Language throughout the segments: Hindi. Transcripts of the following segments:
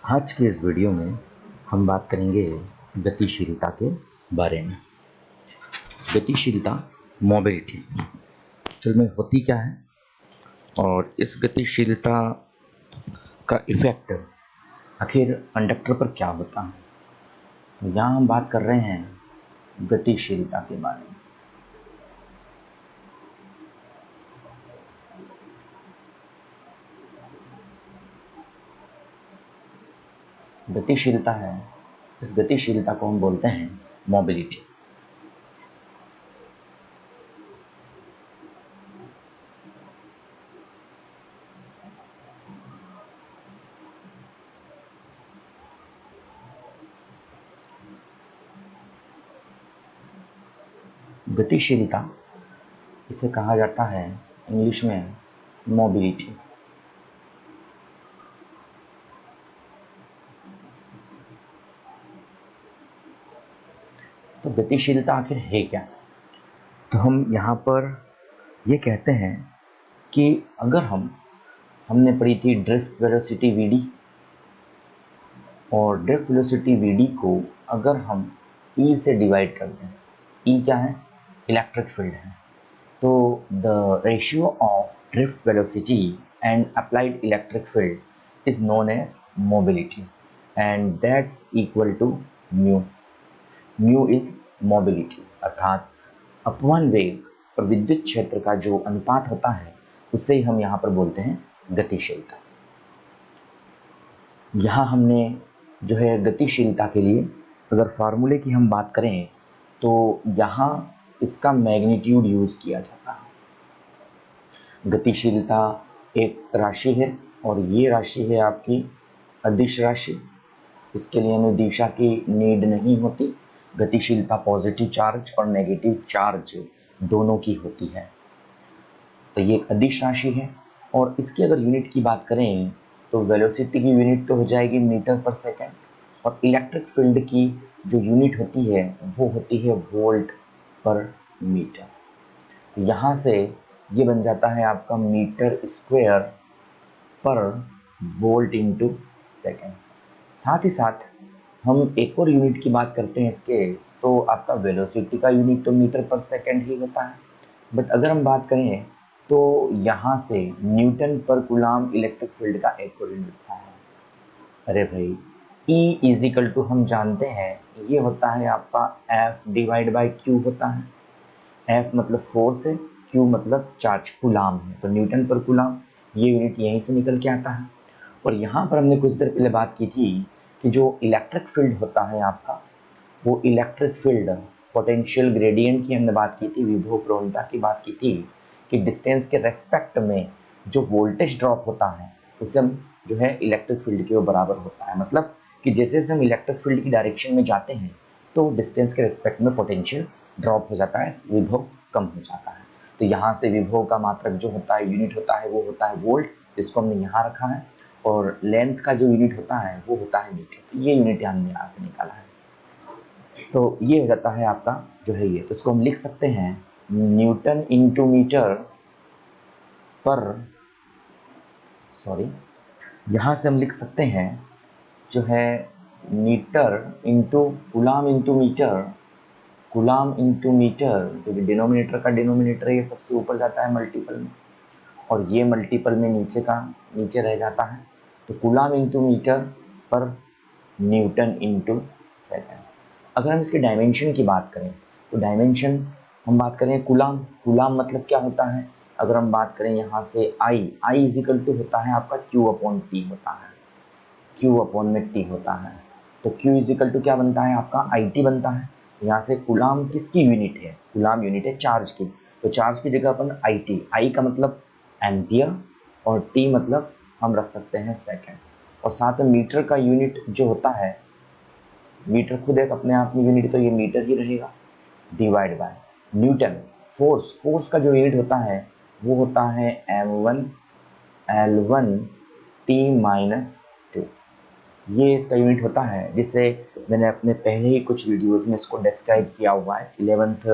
आज के इस वीडियो में हम बात करेंगे गतिशीलता के बारे में। गतिशीलता मोबिलिटी असल में होती क्या है और इस गतिशीलता का इफ़ेक्ट आखिर कंडक्टर पर क्या होता है। तो यहाँ हम बात कर रहे हैं गतिशीलता के बारे में। गतिशीलता है, इस गतिशीलता को हम बोलते हैं मोबिलिटी। गतिशीलता इसे कहा जाता है इंग्लिश में मोबिलिटी। तो गतिशीलता आखिर है क्या? तो हम यहाँ पर ये कहते हैं कि अगर हमने पढ़ी थी ड्रिफ्ट वेलोसिटी वीडी, और ड्रिफ्ट वेलोसिटी वीडी को अगर हम ई से डिवाइड कर दें, ई क्या है? इलेक्ट्रिक फील्ड है। तो the ratio of drift velocity and applied electric field is known as mobility and that's equal to mu. Mu is mobility, अर्थात अपवन वेग और विद्युत क्षेत्र का जो अनुपात होता है उसे ही हम यहाँ पर बोलते हैं गतिशीलता। यहाँ हमने जो है गतिशीलता के लिए अगर फार्मूले की हम बात करें तो यहाँ इसका मैग्नीट्यूड यूज़ किया जाता है। गतिशीलता एक राशि है और ये राशि है आपकी अदिश राशि। इसके लिए हमें दिशा की नीड नहीं होती। गतिशीलता पॉजिटिव चार्ज और नेगेटिव चार्ज दोनों की होती है। तो ये एक अदिश राशि है और इसकी अगर यूनिट की बात करें तो वेलोसिटी की यूनिट तो हो जाएगी मीटर पर सेकेंड, और इलेक्ट्रिक फील्ड की जो यूनिट होती है वो होती है वोल्ट पर मीटर। तो यहाँ से ये बन जाता है आपका मीटर स्क्वायर पर वोल्ट इंटू सेकेंड। साथ ही साथ हम एक और यूनिट की बात करते हैं इसके, तो आपका वेलोसिटी का यूनिट तो मीटर पर सेकेंड ही होता है, बट अगर हम बात करें तो यहाँ से न्यूटन पर कूलाम इलेक्ट्रिक फील्ड का एक और यूनिट होता है। अरे भाई, E इजिकल टू हम जानते हैं ये होता है आपका F डिवाइड बाई Q होता है। F मतलब फोर्स है, Q मतलब चार्ज, कूलाम है। तो न्यूटन पर कूलाम ये यूनिट यहीं से निकल के आता है। और यहाँ पर हमने कुछ देर पहले बात की थी कि जो इलेक्ट्रिक फील्ड होता है आपका, वो इलेक्ट्रिक फील्ड पोटेंशियल ग्रेडियंट की हमने बात की थी, विभव प्रवणता की बात की थी कि डिस्टेंस के रेस्पेक्ट में जो वोल्टेज ड्रॉप होता है उसे हम जो है इलेक्ट्रिक फील्ड के वो बराबर होता है। मतलब कि जैसे जैसे हम इलेक्ट्रिक फील्ड की डायरेक्शन में जाते हैं तो डिस्टेंस के रेस्पेक्ट में पोटेंशियल ड्रॉप हो जाता है, विभव कम हो जाता है। तो यहाँ से विभव का मात्रक जो होता है, यूनिट होता है, वो होता है वोल्ट, जिसको हमने यहाँ रखा है, और लेंथ का जो यूनिट होता है वो होता है मीटर। तो ये यूनिट हमने यहाँ से निकाला है। तो ये हो जाता है आपका जो है ये, तो इसको हम लिख सकते हैं न्यूटन इंटू मीटर पर, सॉरी, यहाँ से हम लिख सकते हैं जो है metre into coulomb into metre, coulomb into metre, क्योंकि डिनोमिनेटर का डिनोमिनेटर ये सबसे ऊपर जाता है मल्टीपल में, और ये मल्टीपल में नीचे का नीचे रह जाता है। तो कूलाम इंटू मीटर पर न्यूटन इंटू सेकेंड। अगर हम इसके डायमेंशन की बात करें तो डायमेंशन हम बात करें कूलाम, कूलाम मतलब क्या होता है? अगर हम बात करें यहाँ से आई इजिकल टू होता है आपका Q अपॉन टी होता है, Q अपॉन में टी होता है। तो Q इजिकल टू क्या बनता है आपका? IT बनता है। यहाँ से कूलाम किसकी यूनिट है? कूलाम यूनिट है चार्ज की। तो चार्ज की जगह अपन IT, I का मतलब एम्पियर और T मतलब हम रख सकते हैं सेकेंड। और साथ में मीटर का यूनिट जो होता है, मीटर खुद एक अपने आप में यूनिट, तो ये मीटर ही रहेगा, डिवाइड बाय न्यूटन। फोर्स का जो यूनिट होता है वो होता है M1 L1 T माइनस 2। ये इसका यूनिट होता है, जिससे मैंने अपने पहले ही कुछ वीडियोस में इसको डिस्क्राइब किया हुआ है। 11th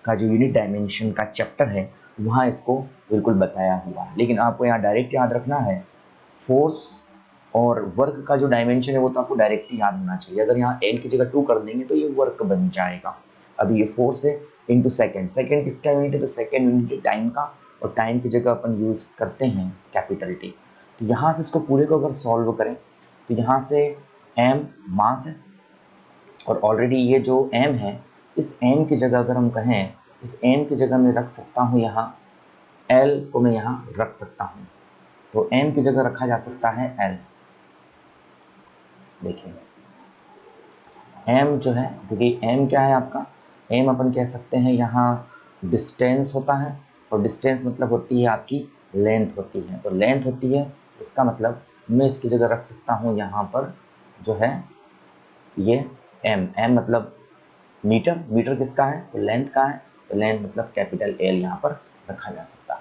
का जो यूनिट डायमेंशन का चैप्टर है वहाँ इसको बिल्कुल बताया हुआ है। लेकिन आपको यहाँ डायरेक्ट याद रखना है, फोर्स और वर्क का जो डायमेंशन है वो तो आपको डायरेक्ट ही याद होना चाहिए। अगर यहाँ n की जगह 2 कर देंगे तो ये वर्क बन जाएगा। अभी ये फोर्स है इंटू सेकेंड, सेकेंड किसका यूनिट है, तो सेकेंड यूनिट है टाइम का, और टाइम की जगह अपन यूज़ करते हैं कैपिटल टी। तो यहाँ से इसको पूरे को अगर सॉल्व करें तो यहाँ से m मास है, और ऑलरेडी ये जो m है, इस m की जगह अगर हम कहें, इस m की जगह मैं रख सकता हूँ यहाँ l को मैं यहाँ रख सकता हूँ। तो m की जगह रखा जा सकता है l। देखिए m जो है, क्योंकि m क्या है आपका, m अपन कह सकते हैं यहाँ डिस्टेंस होता है, और डिस्टेंस मतलब होती है आपकी लेंथ होती है। तो लेंथ होती है, इसका मतलब मैं इसकी जगह रख सकता हूँ यहाँ पर जो है ये m मतलब मीटर, मीटर किसका है, तो लेंथ का है, तो लेंथ मतलब कैपिटल L यहाँ पर रखा जा सकता है।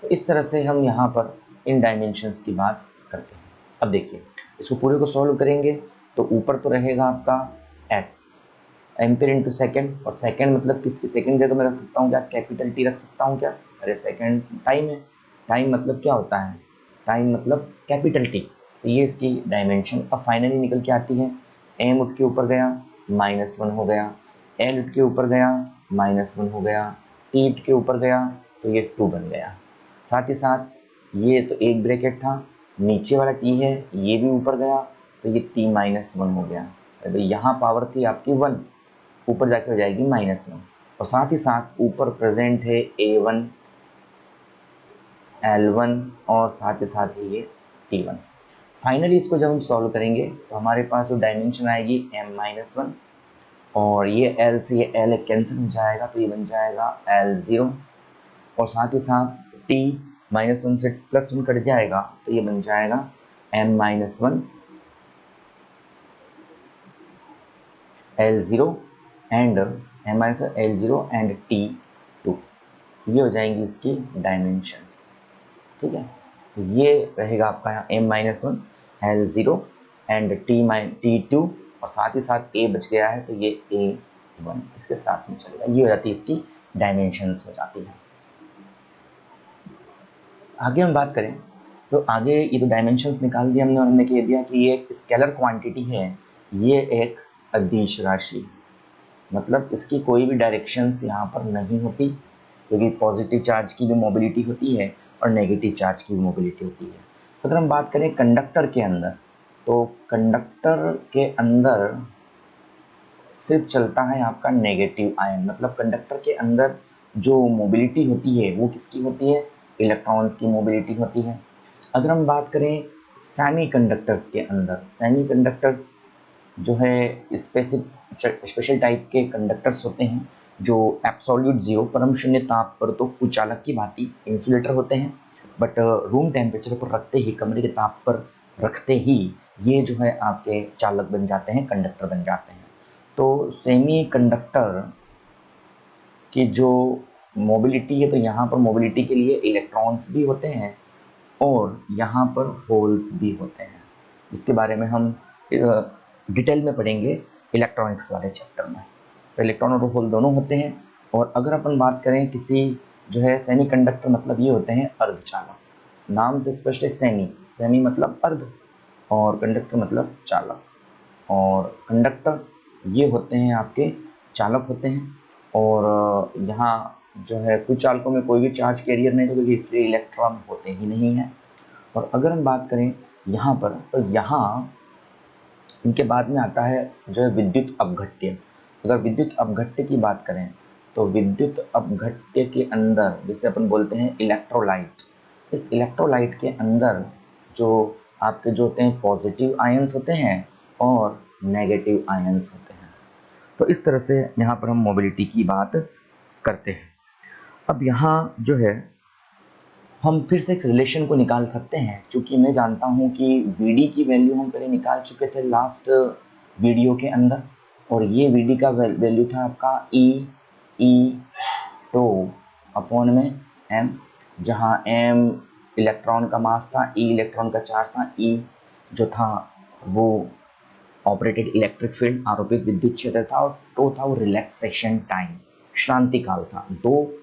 तो इस तरह से हम यहाँ पर इन डायमेंशंस की बात करते हैं। अब देखिए इसको पूरे को सॉल्व करेंगे तो ऊपर तो रहेगा आपका s एम्पीयर इंटू सेकेंड, और सेकेंड मतलब किसकी सेकेंड जगह में रख सकता हूँ क्या, कैपिटल T रख सकता हूँ क्या, अरे सेकेंड टाइम है, टाइम मतलब क्या होता है, टाइम मतलब कैपिटल T। तो ये इसकी डायमेंशन अब फाइनली निकल के आती है, m उठ के ऊपर गया -1 हो गया, l उठ के ऊपर गया -1 हो गया, t उठ के ऊपर गया तो ये 2 बन गया। साथ ही साथ ये तो एक ब्रैकेट था, नीचे वाला t है ये भी ऊपर गया तो ये t -1 हो गया। अरे यहाँ पावर थी आपकी 1, ऊपर जाके हो जाएगी -1, और साथ ही साथ ऊपर प्रेजेंट है a1 l1 और साथ ही साथ ही ये t1। फाइनली इसको जब हम सॉल्व करेंगे तो हमारे पास जो डायमेंशन आएगी m-1, और ये l से ये l कैंसिल हो जाएगा तो ये बन जाएगा l0, और साथ ही साथ t -1 से +1 कट जाएगा तो ये बन जाएगा m-1 l0 and l0 and t2। ये हो जाएंगी इसकी डायमेंशंस, ठीक है। तो ये रहेगा आपका यहाँ m-1 l0 एंड t2, और साथ ही साथ a बच गया है तो ये a1 इसके साथ में चलेगा। ये हो जाती है इसकी डायमेंशंस हो जाती है। आगे हम बात करें तो आगे ये तो डायमेंशंस निकाल दिया हमने, और हमने कह दिया कि ये एक स्केलर क्वांटिटी है, ये एक अदिश राशि, मतलब इसकी कोई भी डायरेक्शंस यहाँ पर नहीं होती, क्योंकि पॉजिटिव चार्ज की भी मोबिलिटी होती है और नेगेटिव चार्ज की भी मोबिलिटी होती है। तो अगर हम बात करें कंडक्टर के अंदर, तो कंडक्टर के अंदर सिर्फ चलता है आपका नेगेटिव आयन, मतलब कंडक्टर के अंदर जो मोबिलिटी होती है वो किसकी होती है, इलेक्ट्रॉन्स की मोबिलिटी होती है। अगर हम बात करें सेमीकंडक्टर्स के अंदर, सेमीकंडक्टर्स जो है स्पेशल टाइप के कंडक्टर्स होते हैं जो एब्सोल्यूट जीरो परम शून्य ताप पर तो कुचालक की भांति इंसुलेटर होते हैं, बट रूम टेम्परेचर पर रखते ही, कमरे के ताप पर रखते ही ये जो है आपके चालक बन जाते हैं, कंडक्टर बन जाते हैं। तो सेमी कंडक्टर की जो मोबिलिटी है, तो यहाँ पर मोबिलिटी के लिए इलेक्ट्रॉन्स भी होते हैं और यहाँ पर होल्स भी होते हैं, इसके बारे में हम डिटेल में पढ़ेंगे इलेक्ट्रॉनिक्स वाले चैप्टर में। तो इलेक्ट्रॉन और होल दोनों होते हैं। और अगर अपन बात करें किसी जो है सेमीकंडक्टर, मतलब ये होते हैं अर्धचालक, नाम से स्पष्ट है सेमी, सेमी मतलब अर्ध और कंडक्टर मतलब चालक। और कंडक्टर ये होते हैं आपके चालक होते हैं, और यहाँ जो है कुछ चालकों में कोई भी चार्ज कैरियर नहीं, क्योंकि फ्री इलेक्ट्रॉन होते ही नहीं हैं। और अगर हम बात करें यहाँ पर, तो यहाँ इनके बाद में आता है जो है विद्युत अपघट्य। अगर विद्युत अपघट्य की बात करें तो विद्युत अपघट्य के अंदर जिसे अपन बोलते हैं इलेक्ट्रोलाइट, इस इलेक्ट्रोलाइट के अंदर जो आपके जो होते हैं पॉजिटिव आयंस होते हैं और नेगेटिव आयंस होते हैं। तो इस तरह से यहाँ पर हम मोबिलिटी की बात करते हैं। अब यहाँ जो है हम फिर से एक रिलेशन को निकाल सकते हैं, क्योंकि मैं जानता हूँ कि VD की वैल्यू हम पहले निकाल चुके थे लास्ट वीडियो के अंदर, और ये VD का वैल्यू था आपका E अपॉन में M, जहाँ M इलेक्ट्रॉन का मास था, E इलेक्ट्रॉन का चार्ज था, E जो था वो ऑपरेटेड इलेक्ट्रिक फील्ड आरोपित विद्युत क्षेत्र था, और टो था वो रिलैक्सेशन टाइम, शांति काल था। दो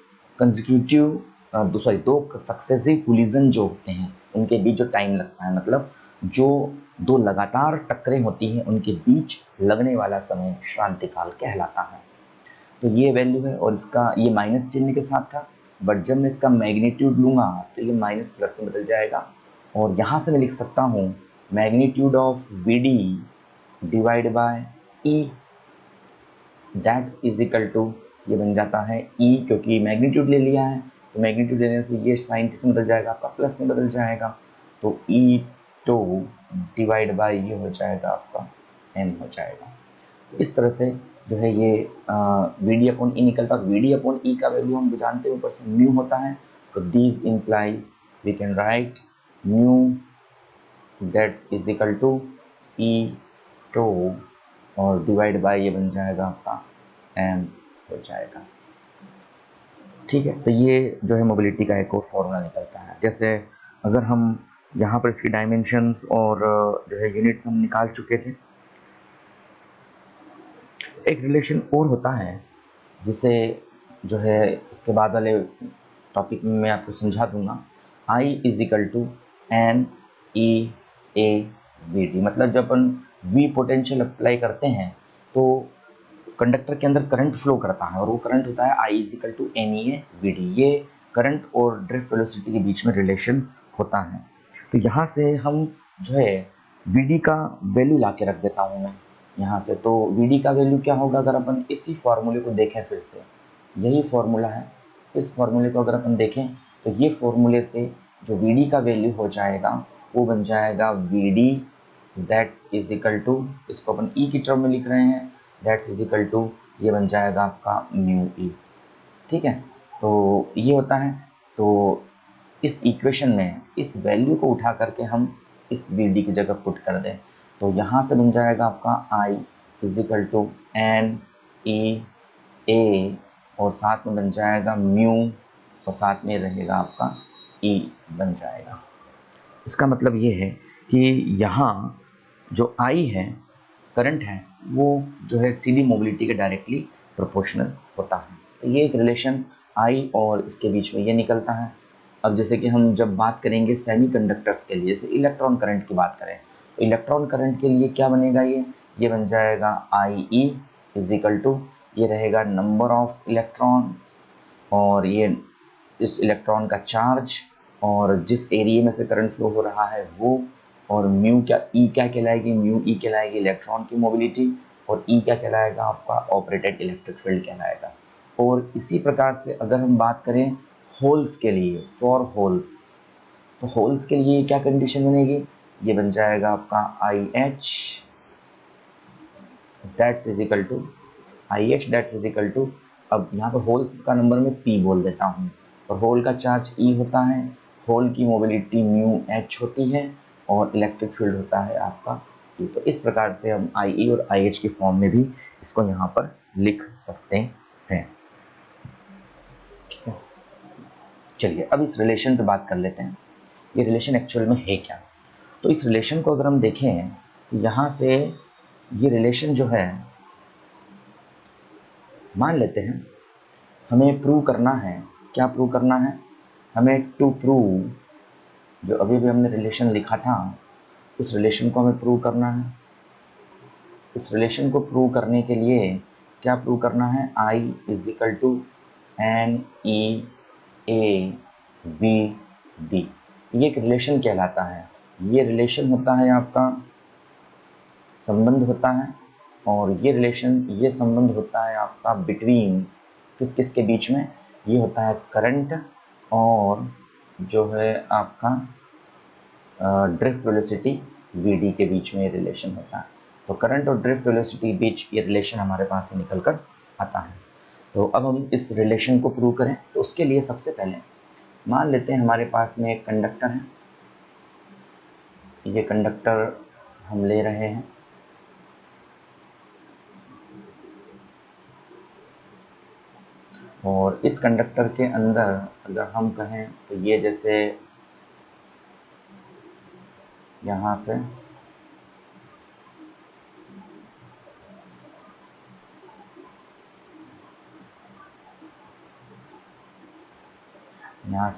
सक्सेसिव कोलिजन जो होते हैं उनके बीच जो टाइम लगता है, मतलब जो दो लगातार टक्करें होती हैं उनके बीच लगने वाला समय श्रांतिकाल कहलाता है। तो ये वैल्यू है और इसका ये माइनस चिन्ह के साथ था, बट जब मैं इसका मैग्नीट्यूड लूँगा तो ये माइनस प्लस से बदल जाएगा और यहाँ से मैं लिख सकता हूँ magnitude of V D divide by E, that's is equal to, ये बन जाता है ई, क्योंकि मैग्नीट्यूड ले लिया है तो मैग्नीट्यूड लेने से ये साइन किस में बदल जाएगा, आपका प्लस में बदल जाएगा, तो ई टू डिवाइड बाय ये हो जाएगा आपका एम हो जाएगा। इस तरह से जो है ये वी डी अपॉन ई निकलता है। वी डी अपॉन ई का वैल्यू हम जानते हैं ऊपर से म्यू होता है, तो these implies we can write mu that is equal to E to और डिवाइड बाय ये बन जाएगा आपका एम हो जाएगा। ठीक है, तो ये जो है मोबिलिटी का एक और फॉर्मूला निकलता है। जैसे अगर हम यहाँ पर इसकी डायमेंशंस और जो है यूनिट्स हम निकाल चुके थे, एक रिलेशन और होता है जिसे जो है इसके बाद वाले टॉपिक में मैं आपको समझा दूंगा। I is equal to N E A V D, मतलब जब अपन V पोटेंशियल अप्लाई करते हैं तो कंडक्टर के अंदर करंट फ्लो करता है और वो करंट होता है I is equal to N E A V D. ये करंट और ड्रिफ्ट वेलोसिटी के बीच में रिलेशन होता है। तो यहाँ से हम जो है वी डी का वैल्यू ला के रख देता हूँ मैं यहाँ से। तो वी डी का वैल्यू क्या होगा, अगर अपन इसी फॉर्मूले को देखें फिर से, यही फॉर्मूला है, इस फॉर्मूले को अगर अपन देखें तो ये फॉर्मूले से जो वी डी का वैल्यू हो जाएगा वो बन जाएगा V D that's is equal to, इसको अपन ई की टर्म में लिख रहे हैं, दैट्स इज इक्वल टू ये बन जाएगा आपका म्यू ई। ठीक है, तो ये होता है। तो इस इक्वेशन में इस वैल्यू को उठा करके हम इस वी डी की जगह पुट कर दें तो यहाँ से बन जाएगा आपका I is equal to N E A और साथ में बन जाएगा म्यू और साथ में रहेगा आपका E बन जाएगा। इसका मतलब ये है कि यहाँ जो I है, करंट है, वो जो है सीधी मोबिलिटी के डायरेक्टली प्रोपोर्शनल होता है। तो ये एक रिलेशन I और इसके बीच में ये निकलता है। अब जैसे कि हम जब बात करेंगे सेमीकंडक्टर्स के लिए, जैसे इलेक्ट्रॉन करंट की बात करें तो इलेक्ट्रॉन करंट के लिए क्या बनेगा, ये बन जाएगा आई ई इज इक्वल टू, ये रहेगा नंबर ऑफ इलेक्ट्रॉन्स और ये इस इलेक्ट्रॉन का चार्ज और जिस एरिया में से करंट फ्लो हो रहा है वो, और म्यू क्या ई क्या कहलाएगी, म्यू ई कहलाएगी इलेक्ट्रॉन की मोबिलिटी और ई क्या कहलाएगा आपका ऑपरेटेड इलेक्ट्रिक फील्ड कहलाएगा। और इसी प्रकार से अगर हम बात करें होल्स के लिए, फॉर होल्स, तो होल्स के लिए क्या कंडीशन बनेगी, ये बन जाएगा आपका I H that's is equal to I H that's is equal to, अब यहाँ पर होल्स का नंबर मैं पी बोल देता हूँ और होल का चार्ज ई होता है, होल की मोबिलिटी म्यू एच होती है और इलेक्ट्रिक फील्ड होता है आपका ई। तो इस प्रकार से हम आई ई और आई एच की फॉर्म में भी इसको यहाँ पर लिख सकते हैं। चलिए अब इस रिलेशन पे बात कर लेते हैं, ये रिलेशन एक्चुअल में है क्या। तो इस रिलेशन को अगर हम देखें तो यहाँ से ये रिलेशन जो है, मान लेते हैं हमें प्रूव करना है, क्या प्रूव करना है हमें, टू प्रूव, जो अभी भी हमने रिलेशन लिखा था उस रिलेशन को हमें प्रूव करना है। इस रिलेशन को प्रूव करने के लिए क्या प्रूव करना है, I is equal to N E A b d, ये एक रिलेशन कहलाता है। ये रिलेशन होता है आपका, संबंध होता है, और ये रिलेशन, ये संबंध होता है आपका बिटवीन किस किस के बीच में, ये होता है करंट और जो है आपका ड्रिफ्ट वेलोसिटी वी डी के बीच में ये रिलेशन होता है। तो करंट और ड्रिफ्ट वेलोसिटी बीच ये रिलेशन हमारे पास से निकल कर आता है। तो अब हम इस रिलेशन को प्रूव करें तो उसके लिए सबसे पहले मान लेते हैं हमारे पास में एक कंडक्टर है, ये कंडक्टर हम ले रहे हैं और इस कंडक्टर के अंदर अगर हम कहें तो ये जैसे यहाँ से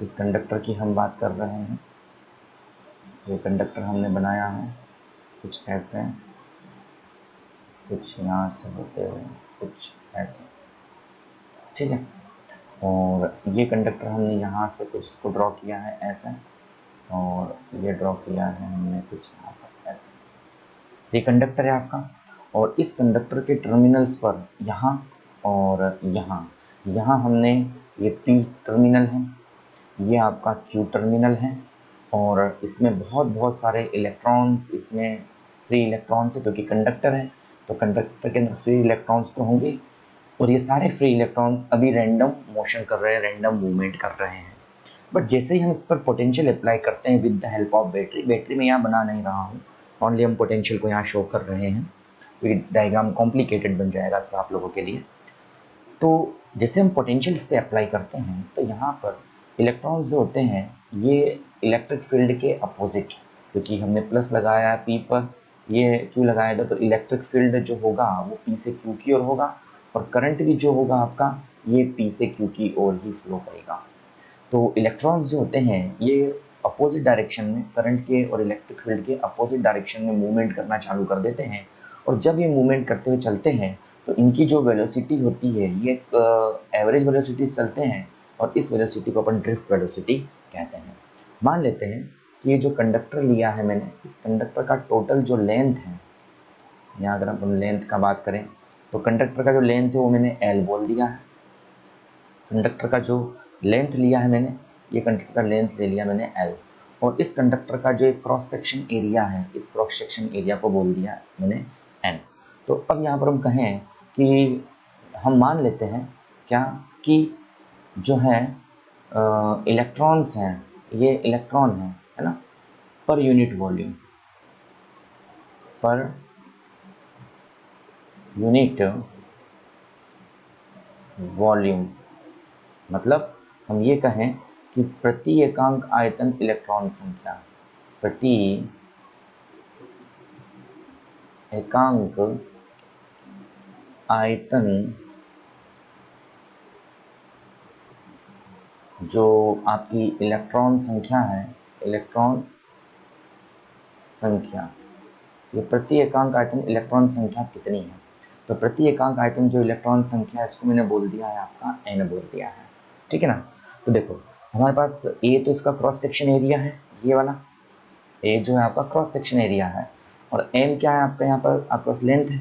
इस कंडक्टर की हम बात कर रहे हैं ये कंडक्टर हमने बनाया है कुछ ऐसे, कुछ यहाँ से होते हुए कुछ ऐसे, ठीक है। और ये कंडक्टर हमने यहाँ से कुछ इसको ड्रॉ किया है ऐसे, और ये ड्रॉ किया है हमने कुछ यहाँ पर ऐसे। ये कंडक्टर है आपका, और इस कंडक्टर के टर्मिनल्स पर यहाँ और यहाँ, यहाँ हमने ये P टर्मिनल है, ये आपका Q टर्मिनल है, और इसमें बहुत सारे इलेक्ट्रॉन्स, इसमें फ्री इलेक्ट्रॉन्स है क्योंकि कंडक्टर है, तो कंडक्टर के अंदर फ्री इलेक्ट्रॉन्स तो होंगे, और ये सारे फ्री इलेक्ट्रॉन्स अभी रैंडम मोशन कर रहे हैं, रैंडम मूवमेंट कर रहे हैं। बट जैसे ही हम इस पर पोटेंशियल अप्लाई करते हैं with the help of battery, battery में यहाँ बना नहीं रहा हूँ, ओनली हम पोटेंशियल को यहाँ शो कर रहे हैं, तो डायग्राम कॉम्प्लिकेटेड बन जाएगा तो आप लोगों के लिए। तो जैसे हम पोटेंशियल इस पर अप्लाई करते हैं तो यहाँ पर इलेक्ट्रॉन्स जो होते हैं ये इलेक्ट्रिक फील्ड के अपोजिट, क्योंकि हमने प्लस लगाया है P पर, ये Q लगाया था, तो इलेक्ट्रिक फील्ड जो होगा वो P से Q की ओर होगा, और करंट भी जो होगा आपका ये P से Q की ओर ही फ्लो करेगा। तो इलेक्ट्रॉन्स जो होते हैं ये अपोजिट डायरेक्शन में, करंट के और इलेक्ट्रिक फील्ड के अपोजिट डायरेक्शन में मूवमेंट करना चालू कर देते हैं, और जब ये मूवमेंट करते हुए चलते हैं तो इनकी जो वेलोसिटी होती है ये एवरेज वेलोसिटी चलते हैं, और इस वेलोसिटी को अपन ड्रिफ्ट वेलोसिटी कहते हैं। मान लेते हैं कि ये जो कंडक्टर लिया है मैंने, इस कंडक्टर का टोटल जो लेंथ है, यहाँ अगर अपन लेंथ का बात करें तो कंडक्टर का जो लेंथ है वो मैंने L बोल दिया है। कंडक्टर का जो लेंथ लिया है मैंने, ये कंडक्टर का लेंथ ले लिया मैंने L, और इस कंडक्टर का जो एक क्रॉस सेक्शन एरिया है, इस क्रॉस सेक्शन एरिया को बोल दिया मैंने N। तो अब यहाँ पर हम कहें कि हम मान लेते हैं क्या कि जो है इलेक्ट्रॉन्स हैं, ये इलेक्ट्रॉन है ना, per unit volume, per unit volume, मतलब हम ये कहें कि प्रति एकांक आयतन इलेक्ट्रॉन संख्या, प्रति एकांक आयतन जो आपकी इलेक्ट्रॉन संख्या है, इलेक्ट्रॉन संख्या, ये प्रति एकांक आयतन इलेक्ट्रॉन संख्या कितनी है, तो प्रति एकांक आयतन जो इलेक्ट्रॉन संख्या है इसको मैंने बोल दिया है आपका N बोल दिया है, ठीक है ना। तो देखो हमारे पास A तो इसका क्रॉस सेक्शन एरिया है, ये वाला A जो है आपका क्रॉस सेक्शन एरिया है, और N क्या है आपका, यहाँ पर आपका लेंथ है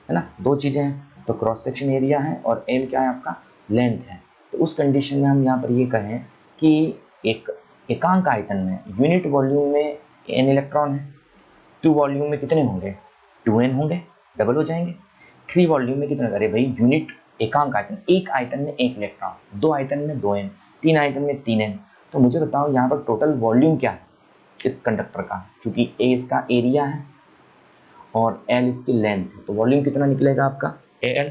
ना, दो चीज़ें हैं, तो क्रॉस सेक्शन एरिया है और N क्या है आपका लेंथ है। तो उस कंडीशन में हम यहाँ पर ये कहें कि एक एकांक आयतन में यूनिट वॉल्यूम में N इलेक्ट्रॉन है, 2 वॉल्यूम में कितने होंगे 2N होंगे, डबल हो जाएंगे। 3 वॉल्यूम में कितने, अरे भाई यूनिट एकांक आयतन, एक आयतन में एक इलेक्ट्रॉन, 2 आयतन में 2N, 3 आयतन में 3N। तो मुझे बताओ यहाँ पर टोटल वॉल्यूम क्या है इस कंडक्टर का, चूंकि A इसका एरिया है और L इसकी लेंथ है, तो वॉल्यूम कितना निकलेगा आपका AL।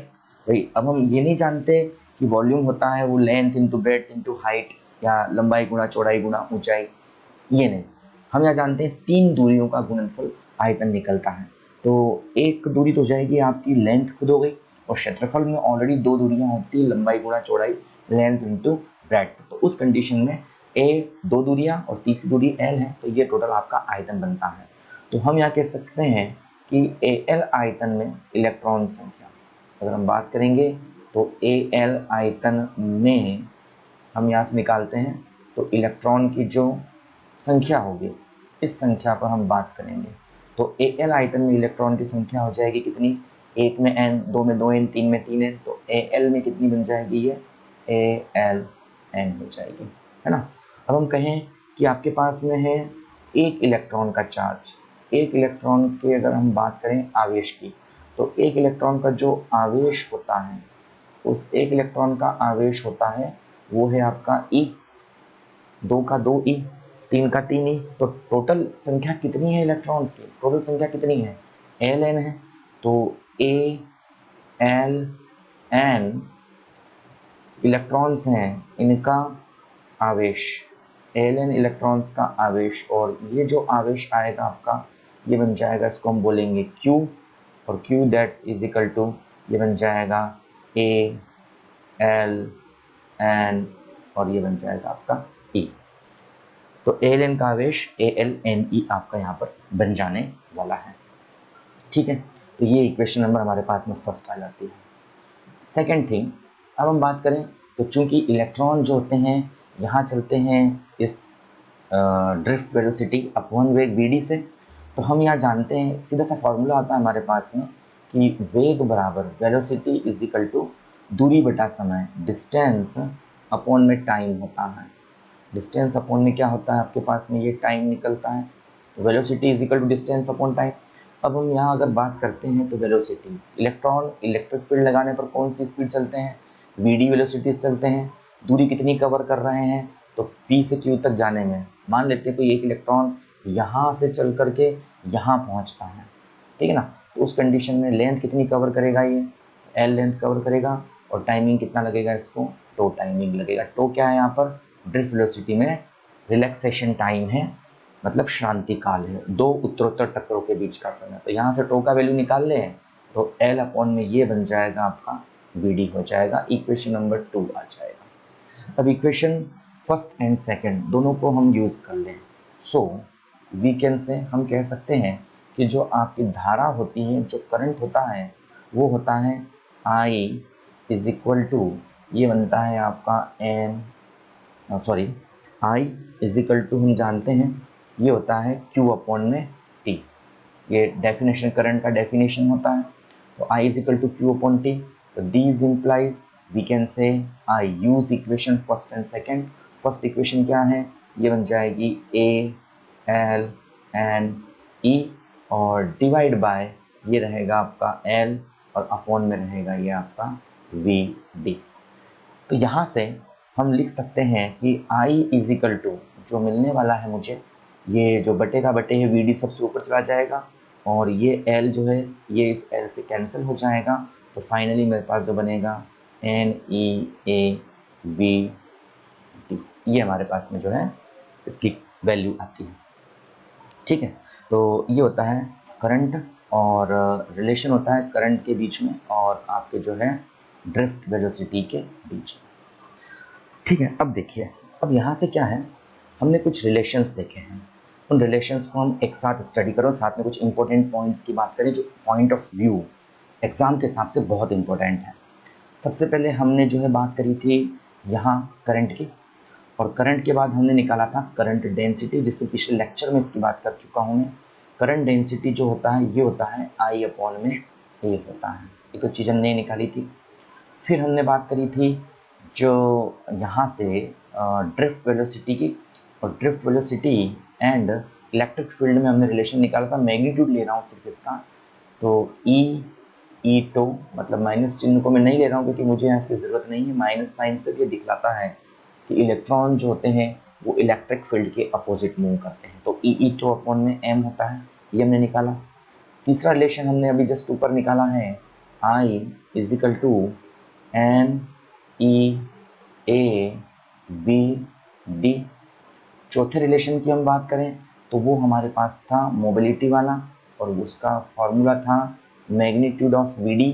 भाई अब हम ये नहीं जानते कि वॉल्यूम होता है वो length into breadth into height, या लंबाई गुणा चौड़ाई गुणा ऊंचाई, ये नहीं, हम यहाँ जानते हैं 3 दूरियों का गुणनफल आयतन निकलता है। तो एक दूरी तो जाएगी आपकी लेंथ खुद हो गई, और क्षेत्रफल में ऑलरेडी 2 दूरियां होती है, लंबाई गुणा चौड़ाई, लेंथ इंटू ब्रेड्थ। तो उस कंडीशन में A 2 दूरियां और तीसरी दूरी L है, तो ये टोटल आपका आयतन बनता है। तो हम यहाँ कह सकते हैं कि AL आयतन में इलेक्ट्रॉन संख्या, अगर हम बात करेंगे तो AL आयतन में हम यहाँ से निकालते हैं तो इलेक्ट्रॉन की जो संख्या होगी, इस संख्या पर हम बात करेंगे, तो AL आयतन में इलेक्ट्रॉन की संख्या हो जाएगी कितनी, 1 में N, 2 में 2N, 3 में 3N, तो AL में कितनी बन जाएगी ये ALN हो जाएगी, है ना। अब हम कहें कि आपके पास में है एक इलेक्ट्रॉन का चार्ज, एक इलेक्ट्रॉन की अगर हम बात करें आवेश की, तो एक इलेक्ट्रॉन का जो आवेश होता है, उस एक इलेक्ट्रॉन का आवेश होता है वो है आपका E, 2 का 2E, 3 का 3E। तो टोटल संख्या कितनी है इलेक्ट्रॉन्स की, टोटल संख्या कितनी है ALN है, तो ALN इलेक्ट्रॉन्स हैं, इनका आवेश, ALN इलेक्ट्रॉन्स का आवेश, और ये जो आवेश आएगा आपका ये बन जाएगा, इसको हम बोलेंगे Q, और Q that's is equal to ये बन जाएगा ALN, और ये बन जाएगा आपका E। तो एल का आवेश ALNE आपका यहाँ पर बन जाने वाला है। ठीक है, तो ये इक्वेशन नंबर हमारे पास में फर्स्ट आ जाती है। सेकेंड थिंग, अब हम बात करें तो चूंकि इलेक्ट्रॉन जो होते हैं यहाँ चलते हैं इस ड्रिफ्ट वेलोसिटी अपॉन वेग VD से, तो हम यहाँ जानते हैं सीधा सा फॉर्मूला आता है हमारे पास में कि वेग बराबर वेलोसिटी इज इक्वल टू दूरी बटा समय, डिस्टेंस अपॉन में टाइम होता है। डिस्टेंस अपॉन में क्या होता है आपके पास में, ये टाइम निकलता है। तो velocity is equal to distance upon time. अब हम यहाँ अगर बात करते हैं तो वेलोसिटी, इलेक्ट्रॉन इलेक्ट्रिक फील्ड लगाने पर कौन सी स्पीड चलते हैं, VD वेलोसिटी चलते हैं। दूरी कितनी कवर कर रहे हैं, तो P से Q तक जाने में मान लेते हैं कोई एक इलेक्ट्रॉन यहाँ से चल करके यहाँ पहुँचता है, ठीक है ना। तो उस कंडीशन में लेंथ कितनी कवर करेगा, ये L लेंथ कवर करेगा, और टाइमिंग कितना लगेगा इसको, टो टाइमिंग लगेगा। टो क्या है यहाँ पर, ड्रिफ्ट वेलोसिटी में रिलैक्सेशन टाइम है, मतलब शांति काल है, दो उत्तरोत्तर टक्करों के बीच का समय। तो यहाँ से टो का वैल्यू निकाल लें तो L अपॉन में ये बन जाएगा आपका VD हो जाएगा, इक्वेशन नंबर 2 आ जाएगा। अब इक्वेशन फर्स्ट एंड सेकंड दोनों को हम यूज़ कर लें, सो वी कैन से हम कह सकते हैं कि जो आपकी धारा होती है, जो करंट होता है, वो होता है I इज इक्वल टू, ये बनता है आपका I इज इक्वल टू हम जानते हैं ये होता है Q अपॉन में T। ये डेफिनेशन करंट का डेफिनेशन होता है। तो I is equal to Q upon T। तो these implies we can say I use equation first and second. First equation क्या है, ये बन जाएगी ALNE और डिवाइड बाय ये रहेगा आपका L और अपॉन में रहेगा ये आपका VD। तो यहाँ से हम लिख सकते हैं कि I इज इक्वल टू, जो मिलने वाला है मुझे, ये जो बटे का बटे है VD सबसे ऊपर चला जाएगा, और ये L जो है ये इस L से कैंसिल हो जाएगा। तो फाइनली मेरे पास जो बनेगा NEAVD, ये हमारे पास में जो है इसकी वैल्यू आती है। ठीक है, तो ये होता है करंट और रिलेशन होता है करंट के बीच में और आपके जो है ड्रिफ्ट वेलोसिटी के बीच में। ठीक है, अब देखिए, अब यहाँ से क्या है, हमने कुछ रिलेशंस देखे हैं, उन रिलेशंस को हम एक साथ स्टडी करो, साथ में कुछ इंपॉर्टेंट पॉइंट्स की बात करें जो पॉइंट ऑफ व्यू एग्ज़ाम के हिसाब से बहुत इंपॉर्टेंट है। सबसे पहले हमने जो है बात करी थी यहाँ करंट की, और करंट के बाद हमने निकाला था करंट डेंसिटी, जिससे पिछले लेक्चर में इसकी बात कर चुका हूँ मैं। करंट डेंसिटी जो होता है ये होता है I अपॉन में A होता है, ये तो चीज़ हमने निकाली थी। फिर हमने बात करी थी जो यहाँ से ड्रिफ्ट वेलोसिटी की, और drift velocity and electric field में हमने रिलेशन निकाला था। मैग्नीट्यूड ले रहा हूँ सिर्फ इसका, तो ई टो, मतलब माइनस चिन्ह को मैं नहीं ले रहा हूँ क्योंकि मुझे यहाँ इसकी ज़रूरत नहीं है। माइनस साइन से ये दिखलाता है कि इलेक्ट्रॉन जो होते हैं वो इलेक्ट्रिक फील्ड के अपोजिट मूव करते हैं। तो ई टो अपॉन में m होता है, ये हमने निकाला। तीसरा रिलेशन हमने अभी जस्ट ऊपर निकाला है, I is equal to NEAVD। चौथे रिलेशन की हम बात करें तो वो हमारे पास था मोबिलिटी वाला, और उसका फॉर्मूला था मैग्नीट्यूड ऑफ VD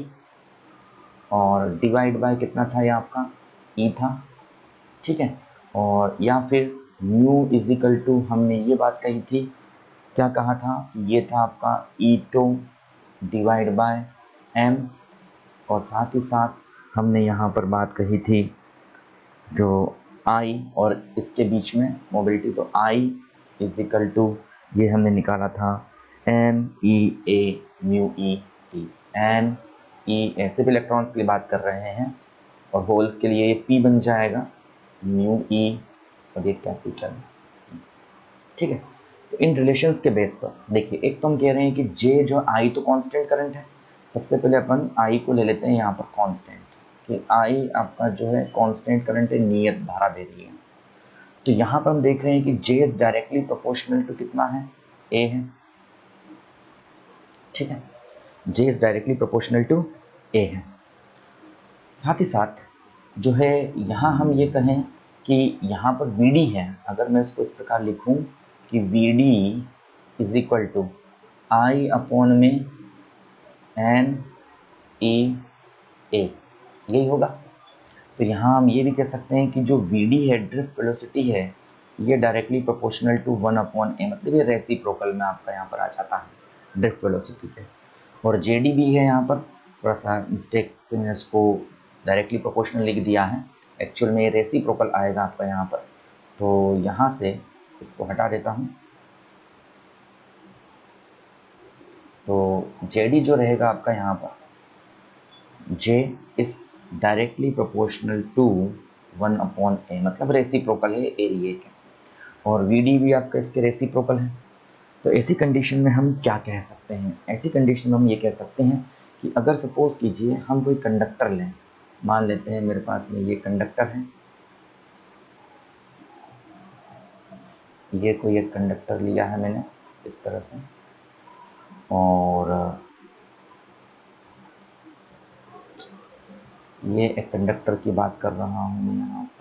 और डिवाइड बाय कितना था ये आपका E था। ठीक है, और या फिर म्यू इज इक्वल टू, हमने ये बात कही थी, क्या कहा था, ये था आपका ई टो डिवाइड बाय m, और साथ ही साथ हमने यहाँ पर बात कही थी जो I और इसके बीच में मोबिलिटी, तो I इज इक्वल टू ये हमने निकाला था NEA mu E T. NE ऐसे भी इलेक्ट्रॉन्स की बात कर रहे हैं, और होल्स के लिए ये P बन जाएगा म्यू ई और ये कैपिटल। ठीक है, तो इन रिलेशंस के बेस पर देखिए, एक तो हम कह रहे हैं कि J जो I तो कांस्टेंट करंट है। सबसे पहले अपन I को ले लेते हैं यहाँ पर कांस्टेंट, कि I आपका जो है कांस्टेंट करंट है, नियत धारा दे रही है। तो यहाँ पर हम देख रहे हैं कि J is directly proportional to कितना है, A है। ठीक है, J is directly proportional to A है। साथ ही साथ जो है यहाँ हम ये कहें कि यहाँ पर VD है, अगर मैं इसको इस प्रकार लिखूँ कि VD is equal to I upon में NEA, यही होगा। तो यहाँ हम ये भी कह सकते हैं कि जो VD है ड्रिफ्ट वेलोसिटी है, ये डायरेक्टली प्रोपोर्शनल टू 1/a, मतलब ये रेसिप्रोकल में आपका यहाँ पर आ जाता है ड्रिफ्ट वेलोसिटी पे। और जेडी भी है यहाँ पर, थोड़ा सा मिस्टेक से मैंने इसको डायरेक्टली प्रोपोर्शनल लिख दिया है, एक्चुअल में ये रेसिप्रोकल आएगा आपका यहाँ पर। तो यहाँ से इसको हटा देता हूँ। तो जेडी जो रहेगा आपका यहाँ पर, J is directly proportional to 1/a, मतलब रेसिप्रोकल है एरिया के, और वीडी भी आपका इसके रेसिप्रोकल है। तो ऐसी कंडीशन में हम क्या कह सकते हैं? ऐसी कंडीशन में हम ये कह सकते हैं कि अगर सपोज कीजिए हम कोई कंडक्टर लें, मान लेते हैं मेरे पास में ये कंडक्टर है, ये कोई एक कंडक्टर लिया है मैंने इस तरह से, और ये एक कंडक्टर की बात कर रहा हूँ मैं यहाँ पर।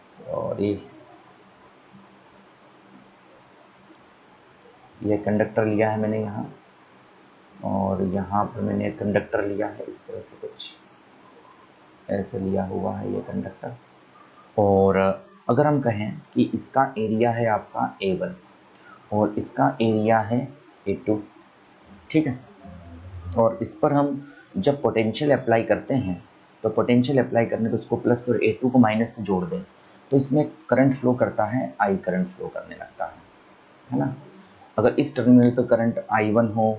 सॉरी, ये कंडक्टर लिया है मैंने यहाँ, और यहाँ पर मैंने एक कंडक्टर लिया है इस तरह से, कुछ ऐसे लिया हुआ है ये कंडक्टर। और अगर हम कहें कि इसका एरिया है आपका A1 और इसका एरिया है A2, ठीक है, और इस पर हम जब पोटेंशियल अप्लाई करते हैं तो पोटेंशियल अप्लाई करने पर उसको प्लस और A2 को माइनस से जोड़ दें तो इसमें करंट फ्लो करता है, I करंट फ्लो करने लगता है ना। अगर इस टर्मिनल पे करंट I1 हो,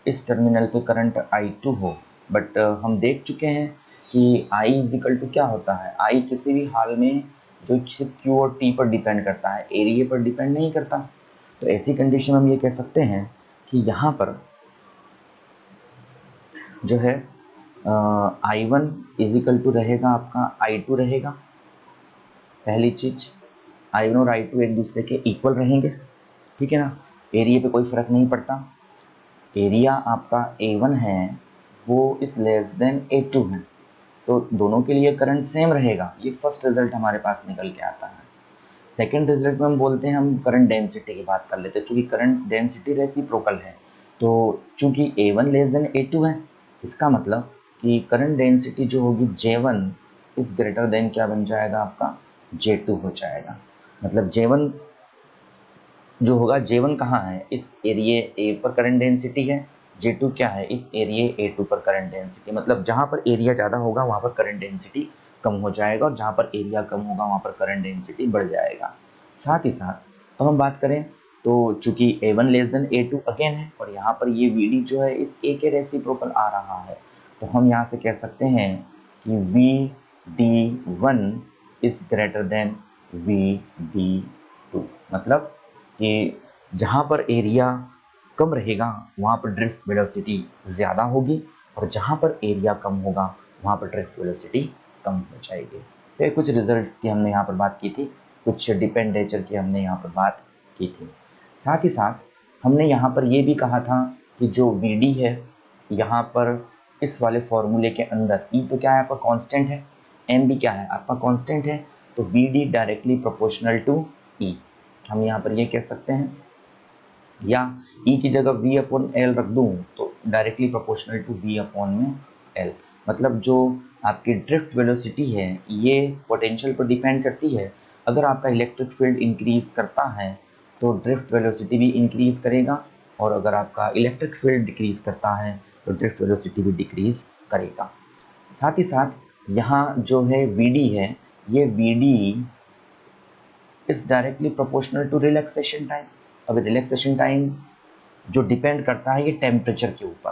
इस टर्मिनल पे करंट I2 हो, बट हम देख चुके हैं कि I इजिकल टू क्या होता है, I किसी भी हाल में जो सिर्फ Q और T पर डिपेंड करता है, एरिया पर डिपेंड नहीं करता। तो ऐसी कंडीशन में हम ये कह सकते हैं कि यहाँ पर जो है I1 इजिकल टू रहेगा आपका I2 रहेगा। पहली चीज, I1 और I2 एक दूसरे के इक्वल रहेंगे, ठीक है ना, एरिया पे कोई फ़र्क नहीं पड़ता। एरिया आपका A1 है वो इस लेस देन A2 है, तो दोनों के लिए करंट सेम रहेगा। ये फर्स्ट रिजल्ट हमारे पास निकल के आता है। सेकंड रिजल्ट में हम बोलते हैं, हम करंट डेंसिटी की बात कर लेते हैं। चूँकि करंट डेंसिटी रेसिप्रोकल है, तो चूँकि A1 लेस देन A2 है, इसका मतलब कि करंट डेंसिटी जो होगी J1 इस ग्रेटर देन क्या बन जाएगा आपका, J2 हो जाएगा। मतलब J1 जो होगा, J1 कहाँ है, इस एरिया A पर करंट डेंसिटी है, J2 क्या है, इस एरिया A2 पर करंट डेंसिटी। मतलब जहाँ पर एरिया ज़्यादा होगा वहाँ पर करंट डेंसिटी कम हो जाएगा, और जहाँ पर एरिया कम होगा वहाँ पर करंट डेंसिटी बढ़ जाएगा। साथ ही साथ अब हम बात करें तो चूँकि A1 less than A2 again है, और यहाँ पर ये VD जो है इस A के रेसिप्रोकल आ रहा है, तो हम यहाँ से कह सकते हैं कि VD1 is greater than VD2। मतलब कि जहाँ पर एरिया कम रहेगा वहाँ पर ड्रिफ्ट वेलोसिटी ज़्यादा होगी, और जहाँ पर एरिया कम होगा वहाँ पर ड्रिफ्ट वेलोसिटी कम हो जाएगी। तो ये कुछ रिजल्ट्स की हमने यहाँ पर बात की थी, कुछ डिपेंडेचर की हमने यहाँ पर बात की थी। साथ ही साथ हमने यहाँ पर ये भी कहा था कि जो VD है यहाँ पर इस वाले फॉर्मूले के अंदर E तो क्या है आपका कांस्टेंट है, M भी क्या है आपका कांस्टेंट है, तो VD directly proportional to E हम यहाँ पर ये कह सकते हैं, या E की जगह V/L रख दूँ तो डायरेक्टली प्रोपोर्शनल टू V/L। मतलब जो आपकी ड्रिफ्ट वेलोसिटी है ये पोटेंशियल पर डिपेंड करती है। अगर आपका इलेक्ट्रिक फील्ड इंक्रीज़ करता है तो ड्रिफ्ट वेलोसिटी भी इंक्रीज़ करेगा, और अगर आपका इलेक्ट्रिक फील्ड डिक्रीज़ करता है तो ड्रिफ्ट वेलोसिटी भी डिक्रीज़ करेगा। साथ ही साथ यहाँ जो है VD है, ये VD is directly proportional to relaxation time. अब रिलैक्सेशन टाइम जो डिपेंड करता है ये टेम्परेचर के ऊपर,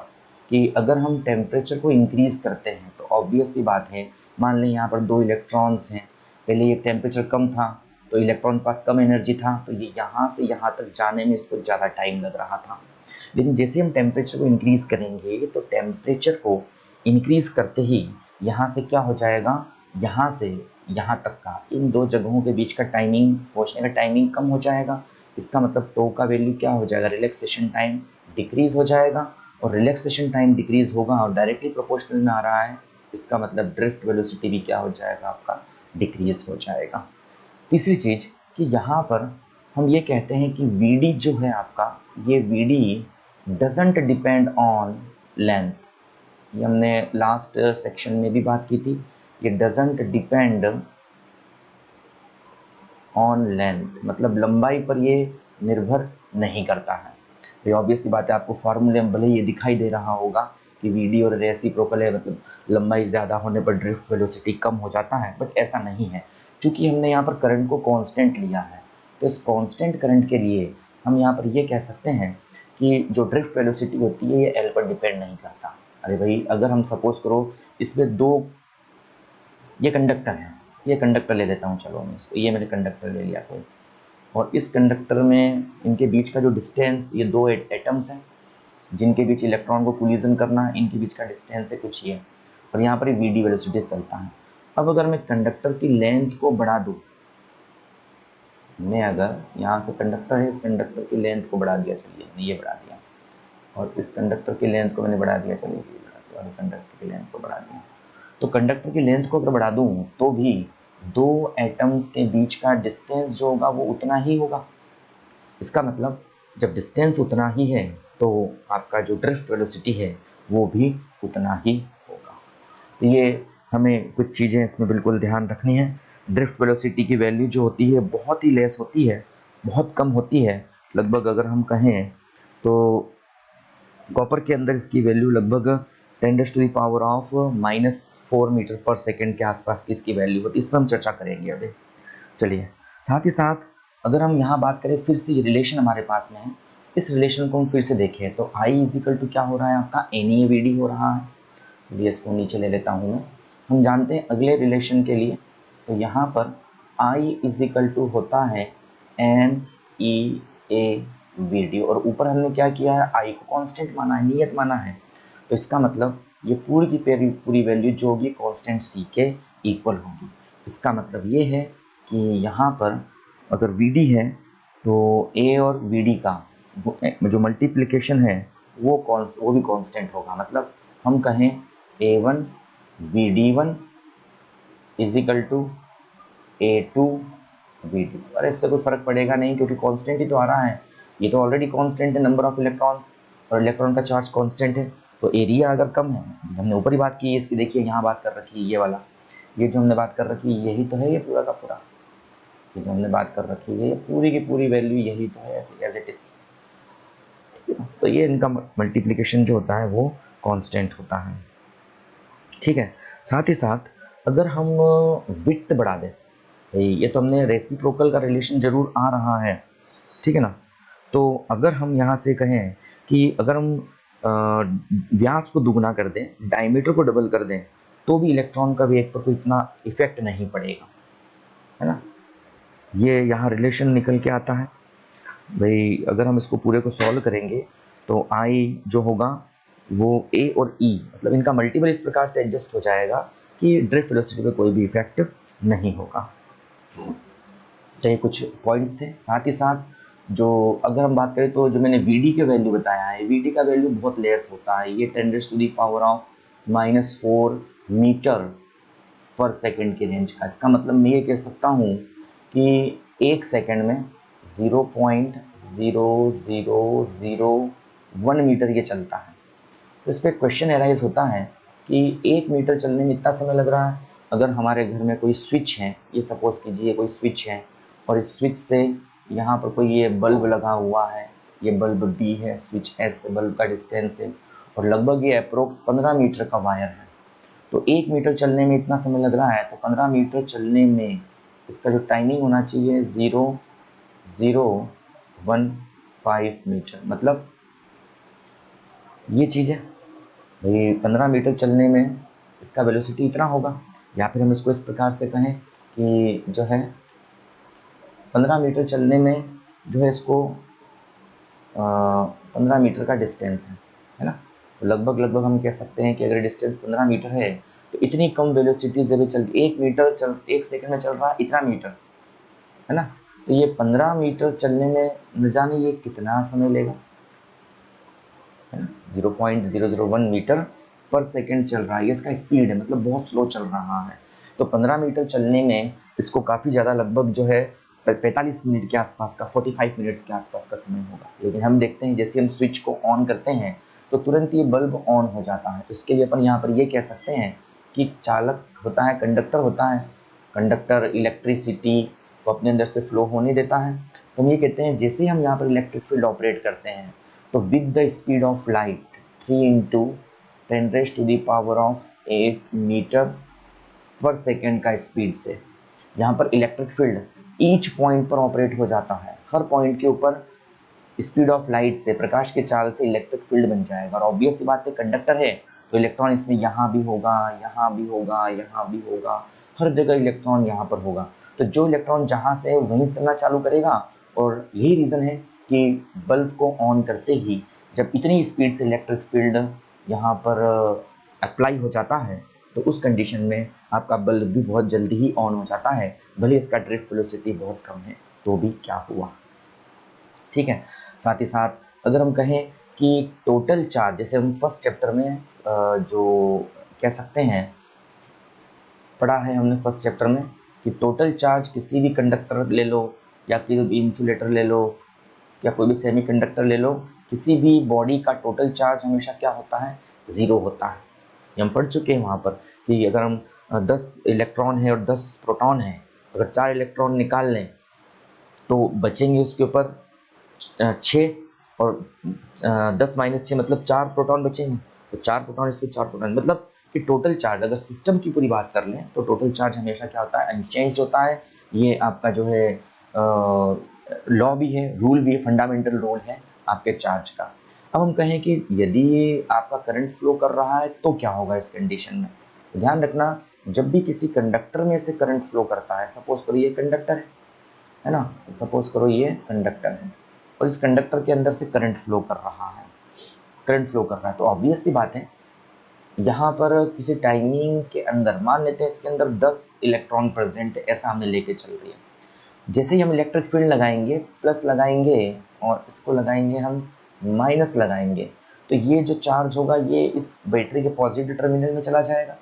कि अगर हम टेम्परेचर को इंक्रीज़ करते हैं तो ऑब्वियस सी बात है, मान लें यहाँ पर दो इलेक्ट्रॉन्स हैं, पहले ये टेम्परेचर कम था तो इलेक्ट्रॉन के पास कम एनर्जी था, तो ये यहाँ से यहाँ तक जाने में इसको ज़्यादा टाइम लग रहा था। लेकिन जैसे हम टेम्परेचर को इंक्रीज़ करेंगे तो टेम्परेचर को इंक्रीज़ करते ही यहाँ से क्या हो जाएगा, यहाँ से यहाँ तक का, इन दो जगहों के बीच का टाइमिंग, पहुँचने का टाइमिंग कम हो जाएगा। इसका मतलब टो का वैल्यू क्या हो जाएगा, रिलैक्सेशन टाइम डिक्रीज़ हो जाएगा, और रिलैक्सेशन टाइम डिक्रीज़ होगा और डायरेक्टली प्रोपोर्शनल में आ रहा है, इसका मतलब ड्रिफ्ट वेलोसिटी भी क्या हो जाएगा आपका, डिक्रीज़ हो जाएगा। तीसरी चीज़ कि यहाँ पर हम ये कहते हैं कि VD जो है आपका, ये VD doesn't depend on length, ये हमने लास्ट सेक्शन में भी बात की थी। ये डजंट डिपेंड ऑन लेंथ, मतलब लंबाई पर ये निर्भर नहीं करता है। तो ये ऑब्वियसली बात है, आपको फार्मूले में भले ये दिखाई दे रहा होगा कि वीडी और रेसिप्रोकल है, मतलब लंबाई ज़्यादा होने पर ड्रिफ्ट वेलोसिटी कम हो जाता है, बट ऐसा नहीं है। क्योंकि हमने यहाँ पर करंट को कांस्टेंट लिया है, तो इस कांस्टेंट करंट के लिए हम यहाँ पर ये कह सकते हैं कि जो ड्रिफ्ट वेलोसिटी होती है ये एल पर डिपेंड नहीं करता। अरे भाई, अगर हम सपोज करो इसमें दो, ये कंडक्टर है, ये कंडक्टर ले लेता हूँ, चलो मैं इसको, ये मैंने कंडक्टर ले लिया कोई, और इस कंडक्टर में इनके बीच का जो डिस्टेंस, ये दो एटम्स हैं जिनके बीच इलेक्ट्रॉन को कोलिजन करना है, इनके बीच का डिस्टेंस है कुछ ये, और यहाँ पर वी डी वेलोसिटी चलता है। अब अगर मैं कंडक्टर की लेंथ को बढ़ा दूँ, मैं अगर यहाँ से कंडक्टर है, इस कंडक्टर की लेंथ को बढ़ा दिया, चलिए मैंने ये बढ़ा दिया, और इस कंडक्टर की लेंथ को मैंने बढ़ा दिया, चलिए ये बढ़ा दिया, और कंडक्टर की लेंथ को बढ़ा दिया, तो कंडक्टर की लेंथ को अगर बढ़ा दूँ तो भी दो एटम्स के बीच का डिस्टेंस जो होगा वो उतना ही होगा। इसका मतलब जब डिस्टेंस उतना ही है तो आपका जो ड्रिफ्ट वेलोसिटी है वो भी उतना ही होगा। तो ये हमें कुछ चीज़ें इसमें बिल्कुल ध्यान रखनी है। ड्रिफ्ट वेलोसिटी की वैल्यू जो होती है बहुत ही लेस होती है, बहुत कम होती है। लगभग अगर हम कहें तो कॉपर के अंदर इसकी वैल्यू लगभग 10⁻⁻⁻4 मीटर पर सेकेंड के आसपास की इसकी वैल्यू होती है। इस पर हम चर्चा करेंगे अभी। चलिए, साथ ही साथ अगर हम यहाँ बात करें, फिर से ये रिलेशन हमारे पास में है, इस रिलेशन को हम फिर से देखें तो I इजिकल टू क्या हो रहा है आपका, NeVd हो रहा है। चलिए इसको नीचे ले लेता हूँ मैं। हम जानते हैं अगले रिलेशन के लिए, तो यहाँ पर I इजिकल टू होता है NeAVd, और ऊपर हमने क्या किया है, I को कांस्टेंट माना है, नियत माना है। तो इसका मतलब ये पूरी की पूरी वैल्यू जो होगी कांस्टेंट C के इक्वल होगी। इसका मतलब ये है कि यहाँ पर अगर Vd है तो A और Vd का जो मल्टीप्लिकेशन है वो भी कांस्टेंट होगा। मतलब हम कहें A1 Vd1 is equal to A2 Vd, और इससे कोई फर्क पड़ेगा नहीं क्योंकि कांस्टेंट ही तो आ रहा है। ये तो ऑलरेडी कांस्टेंट है, नंबर ऑफ इलेक्ट्रॉन्स, और इलेक्ट्रॉन का चार्ज कांस्टेंट है, तो एरिया अगर कम है, हमने ऊपर ही बात की है इसकी, देखिए यहाँ बात कर रखी है ये वाला, ये जो हमने बात कर रखी है यही तो है, ये पूरा का पूरा, ये जो हमने बात कर रखी है ये पूरी की पूरी वैल्यू यही तो है, एज इट इज। ठीक है, तो ये इनका मल्टीप्लिकेशन जो होता है वो कांस्टेंट होता है। ठीक है, साथ ही साथ अगर हम विड्थ बढ़ा दें, ये तो हमने रेसिप्रोकल का रिलेशन जरूर आ रहा है, ठीक है ना। तो अगर हम यहाँ से कहें कि अगर हम व्यास को दुगना कर दें, डायमीटर को डबल कर दें, तो भी इलेक्ट्रॉन का वेग पर कोई इतना इफेक्ट नहीं पड़ेगा, है ना। ये यहाँ रिलेशन निकल के आता है भाई। अगर हम इसको पूरे को सॉल्व करेंगे तो I जो होगा वो A और E, मतलब इनका मल्टीपल इस प्रकार से एडजस्ट हो जाएगा कि ड्रिफ्ट वेलोसिटी पे कोई भी इफेक्ट नहीं होगा। तो ये कुछ पॉइंट्स थे। साथ ही साथ जो अगर हम बात करें तो जो मैंने Vd के वैल्यू बताया है, Vd का वैल्यू बहुत लेस होता है, ये 10⁻⁻⁻4 मीटर पर सेकेंड की रेंज का। इसका मतलब मैं ये कह सकता हूँ कि एक सेकेंड में 0.0001 मीटर ये चलता है। तो इस पर क्वेश्चन एराइज होता है कि 1 मीटर चलने में इतना समय लग रहा है। अगर हमारे घर में कोई स्विच है, ये सपोज कीजिए कोई स्विच है, और इस स्विच से यहाँ पर कोई ये बल्ब लगा हुआ है, ये बल्ब D है, स्विच S से बल्ब का डिस्टेंस है, और लगभग ये अप्रोक्स 15 मीटर का वायर है। तो 1 मीटर चलने में इतना समय लग रहा है, तो 15 मीटर चलने में इसका जो टाइमिंग होना चाहिए 0.015 मीटर, मतलब ये चीज़ है भाई, 15 मीटर चलने में इसका वेलोसिटी इतना होगा। या फिर हम इसको इस प्रकार से कहें कि जो है 15 मीटर चलने में जो है इसको 15 मीटर का डिस्टेंस है ना। तो लगभग हम कह सकते हैं कि अगर डिस्टेंस 15 मीटर है तो इतनी कम वेलोसिटी जब चल 1 सेकंड में चल रहा है इतना मीटर, है ना। तो ये 15 मीटर चलने में न जाने ये कितना समय लेगा, है ना। 0.001 मीटर पर सेकंड चल रहा है, ये इसका स्पीड है, मतलब बहुत स्लो चल रहा है। तो 15 मीटर चलने में इसको काफ़ी ज़्यादा, लगभग जो है 45 मिनट के आसपास का, 45 मिनट्स के आसपास का समय होगा। लेकिन हम देखते हैं जैसे हम स्विच को ऑन करते हैं तो तुरंत ये बल्ब ऑन हो जाता है। तो इसके लिए अपन यहाँ पर ये कह सकते हैं कि चालक होता है, कंडक्टर होता है, कंडक्टर इलेक्ट्रिसिटी को अपने अंदर से फ्लो होने देता है। तो हम ये कहते हैं जैसे ही हम यहाँ पर इलेक्ट्रिक फील्ड ऑपरेट करते हैं तो with the speed of light 3 × 10⁸ metre पर सेकेंड का स्पीड से यहाँ पर इलेक्ट्रिक फील्ड ईच पॉइंट पर ऑपरेट हो जाता है। हर पॉइंट के ऊपर स्पीड ऑफ लाइट से, प्रकाश के चाल से इलेक्ट्रिक फील्ड बन जाएगा। और ऑब्वियस सी बात है, कंडक्टर है तो इलेक्ट्रॉन इसमें यहाँ भी होगा, यहाँ भी होगा, यहाँ भी होगा, हर जगह इलेक्ट्रॉन यहाँ पर होगा। तो जो इलेक्ट्रॉन जहाँ से वहीं चलना चालू करेगा। और यही रीज़न है कि बल्ब को ऑन करते ही जब इतनी स्पीड से इलेक्ट्रिक फील्ड यहाँ पर अप्लाई हो जाता है तो उस कंडीशन में आपका बल्ब भी बहुत जल्दी ही ऑन हो जाता है, भले इसका ड्रिफ्ट वेलोसिटी बहुत कम है तो भी क्या हुआ। ठीक है। साथ ही साथ अगर हम कहें कि टोटल चार्ज, जैसे हम फर्स्ट चैप्टर में जो कह सकते हैं पढ़ा है हमने फर्स्ट चैप्टर में कि टोटल चार्ज किसी भी कंडक्टर ले लो या कोई भी इंसुलेटर ले लो या कोई भी सेमीकंडक्टर ले लो, किसी भी बॉडी का टोटल चार्ज हमेशा क्या होता है, 0 होता है। ये हम पढ़ चुके हैं वहाँ पर कि अगर हम 10 इलेक्ट्रॉन है और 10 प्रोटॉन है, अगर 4 इलेक्ट्रॉन निकाल लें तो बचेंगे उसके ऊपर 6 और 10 - 6 मतलब 4 प्रोटॉन बचेंगे। तो 4 प्रोटॉन इसके 4 प्रोटॉन मतलब कि टोटल चार्ज, अगर सिस्टम की पूरी बात कर लें तो टोटल चार्ज हमेशा क्या होता है, अनचेंज होता है। ये आपका जो है लॉ भी है, रूल भी है, फंडामेंटल रूल है आपके चार्ज का। अब हम कहें कि यदि आपका करंट फ्लो कर रहा है तो क्या होगा इस कंडीशन में। तो ध्यान रखना, जब भी किसी कंडक्टर में से करंट फ्लो करता है, सपोज करो ये कंडक्टर है ना, सपोज करो ये कंडक्टर है और इस कंडक्टर के अंदर से करंट फ्लो कर रहा है, करंट फ्लो कर रहा है, तो ऑब्वियस सी बात है यहाँ पर किसी टाइमिंग के अंदर मान लेते हैं इसके अंदर 10 इलेक्ट्रॉन प्रेजेंट है, ऐसा हमने लेके चल रही है। जैसे ही हम इलेक्ट्रिक फील्ड लगाएंगे, प्लस लगाएंगे और इसको लगाएंगे हम माइनस लगाएंगे, तो ये जो चार्ज होगा ये इस बैटरी के पॉजिटिव टर्मिनल में चला जाएगा,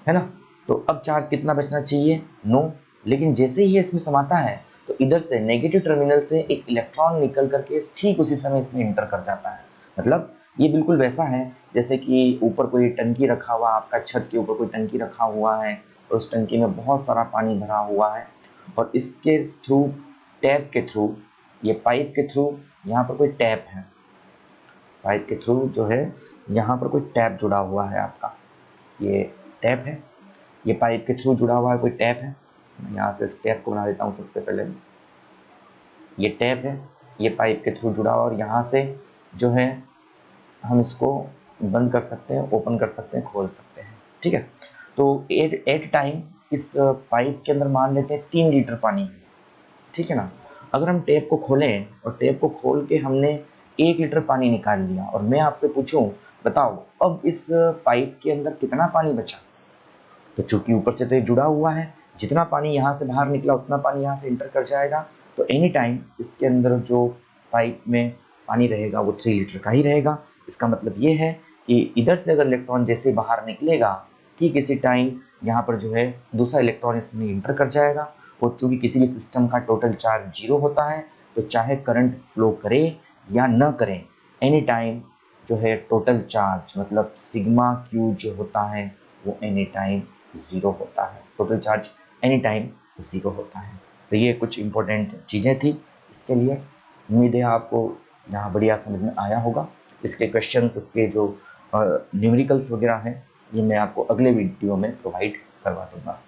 है ना। तो अब चार्ज कितना बचना चाहिए, 9। लेकिन जैसे ही ये इसमें समाता है तो इधर से नेगेटिव टर्मिनल से एक इलेक्ट्रॉन निकल करके ठीक उसी समय इसमें इंटर कर जाता है। मतलब ये बिल्कुल वैसा है जैसे कि ऊपर कोई टंकी रखा हुआ, आपका छत के ऊपर कोई टंकी रखा हुआ है और उस टंकी में बहुत सारा पानी भरा हुआ है और इसके थ्रू, टैप के थ्रू, ये पाइप के थ्रू, यहाँ पर कोई टैप है, पाइप के थ्रू जो है यहाँ पर कोई टैप जुड़ा हुआ है आपका, ये टैप है, ये पाइप के थ्रू जुड़ा हुआ है, कोई टैप है। मैं यहाँ से इस टैप को बना देता हूँ सबसे पहले। ये टैप है, ये पाइप के थ्रू जुड़ा हुआ और यहाँ से जो है हम इसको बंद कर सकते हैं, ओपन कर सकते हैं, खोल सकते हैं। ठीक है। तो एट टाइम इस पाइप के अंदर मान लेते हैं 3 लीटर पानी, ठीक है ना। अगर हम टैप को खोलें और टैप को खोल के हमने 1 लीटर पानी निकाल लिया और मैं आपसे पूछूं बताओ अब इस पाइप के अंदर कितना पानी बचा, तो चूंकि ऊपर से तो ये जुड़ा हुआ है, जितना पानी यहाँ से बाहर निकला उतना पानी यहाँ से इंटर कर जाएगा। तो एनी टाइम इसके अंदर जो पाइप में पानी रहेगा वो 3 लीटर का ही रहेगा। इसका मतलब ये है कि इधर से अगर इलेक्ट्रॉन जैसे बाहर निकलेगा, ठीक इसी टाइम यहाँ पर जो है दूसरा इलेक्ट्रॉन इसमें इंटर कर जाएगा। और चूँकि किसी भी सिस्टम का टोटल चार्ज 0 होता है तो चाहे करंट फ्लो करे या न करें, एनी टाइम जो है टोटल चार्ज मतलब सिग्मा क्यू जो होता है वो एनी टाइम 0 होता है, टोटल चार्ज एनी टाइम 0 होता है। तो ये कुछ इंपॉर्टेंट चीज़ें थी इसके लिए। उम्मीद है आपको यहाँ बढ़िया समझ में आया होगा। इसके क्वेश्चंस, उसके जो न्यूमेरिकल्स वगैरह हैं ये मैं आपको अगले वीडियो में प्रोवाइड करवा दूँगा।